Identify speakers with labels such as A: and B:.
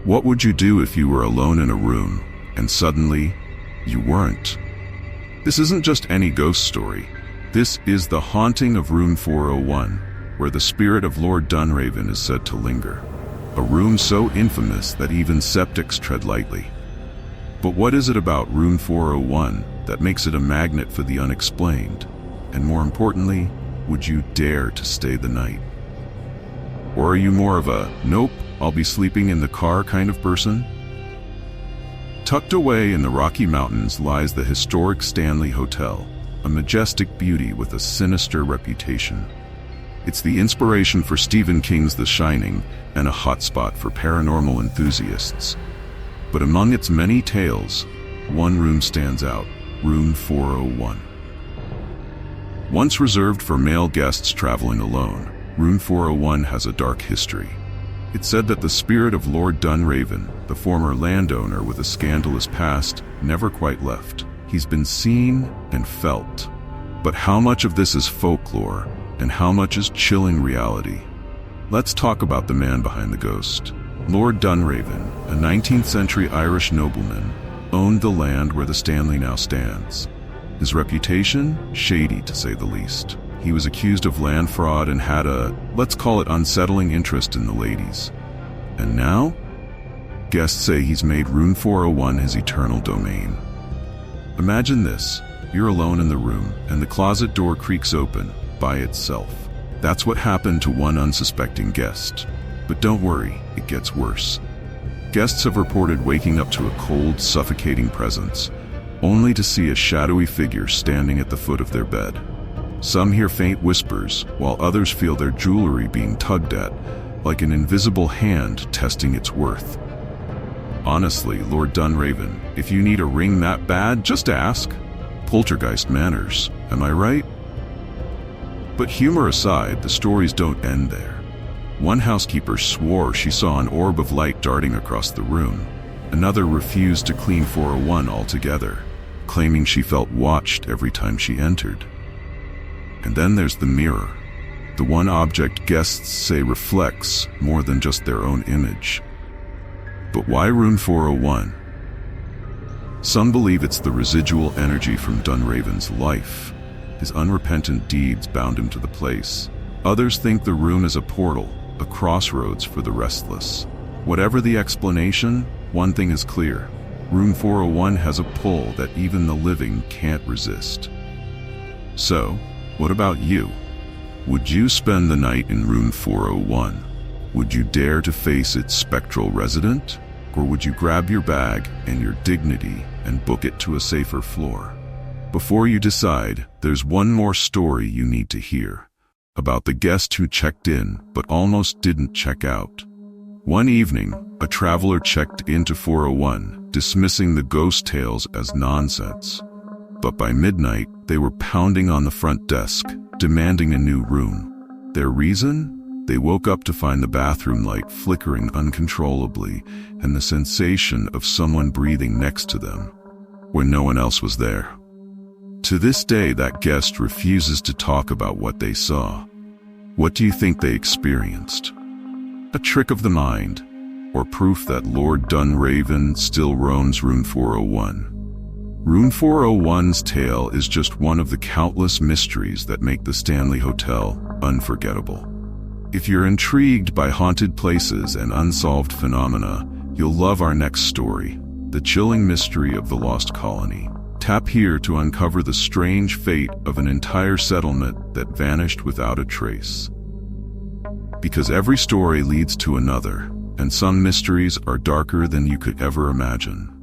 A: What would you do if you were alone in a room, and suddenly, you weren't? This isn't just any ghost story. This is the haunting of room 401, where the spirit of Lord Dunraven is said to linger. A room so infamous that even skeptics tread lightly. But what is it about room 401 that makes it a magnet for the unexplained? And more importantly, would you dare to stay the night? Or are you more of a, nope, I'll be sleeping in the car kind of person? Tucked away in the Rocky Mountains lies the historic Stanley Hotel, a majestic beauty with a sinister reputation. It's the inspiration for Stephen King's The Shining and a hotspot for paranormal enthusiasts. But among its many tales, one room stands out, room 401. Once reserved for male guests traveling alone, room 401 has a dark history. It's said that the spirit of Lord Dunraven, the former landowner with a scandalous past, never quite left. He's been seen and felt. But how much of this is folklore, and how much is chilling reality? Let's talk about the man behind the ghost. Lord Dunraven, a 19th century Irish nobleman, owned the land where the Stanley now stands. His reputation? Shady, to say the least. He was accused of land fraud and had a, let's call it, unsettling interest in the ladies. And now? Guests say he's made room 401 his eternal domain. Imagine this. You're alone in the room, and the closet door creaks open by itself. That's what happened to one unsuspecting guest. But don't worry, it gets worse. Guests have reported waking up to a cold, suffocating presence, only to see a shadowy figure standing at the foot of their bed. Some hear faint whispers, while others feel their jewelry being tugged at, like an invisible hand testing its worth. Honestly, Lord Dunraven, if you need a ring that bad, just ask. Poltergeist manners, am I right? But humor aside, the stories don't end there. One housekeeper swore she saw an orb of light darting across the room. Another refused to clean 401 altogether, claiming she felt watched every time she entered. And then there's the mirror, the one object guests say reflects more than just their own image. But why room 401? Some believe it's the residual energy from Dunraven's life. His unrepentant deeds bound him to the place. Others think the room is a portal, a crossroads for the restless. Whatever the explanation, one thing is clear. Room 401 has a pull that even the living can't resist. So, what about you? Would you spend the night in room 401? Would you dare to face its spectral resident? Or would you grab your bag and your dignity and book it to a safer floor? Before you decide, there's one more story you need to hear. About the guest who checked in but almost didn't check out. One evening, a traveler checked into 401, dismissing the ghost tales as nonsense. But by midnight, they were pounding on the front desk, demanding a new room. Their reason? They woke up to find the bathroom light flickering uncontrollably and the sensation of someone breathing next to them, when no one else was there. To this day, that guest refuses to talk about what they saw. What do you think they experienced? A trick of the mind, or proof that Lord Dunraven still roams room 401? Room 401's tale is just one of the countless mysteries that make the Stanley Hotel unforgettable. If you're intrigued by haunted places and unsolved phenomena, you'll love our next story, The Chilling Mystery of the Lost Colony. Tap here to uncover the strange fate of an entire settlement that vanished without a trace. Because every story leads to another, and some mysteries are darker than you could ever imagine.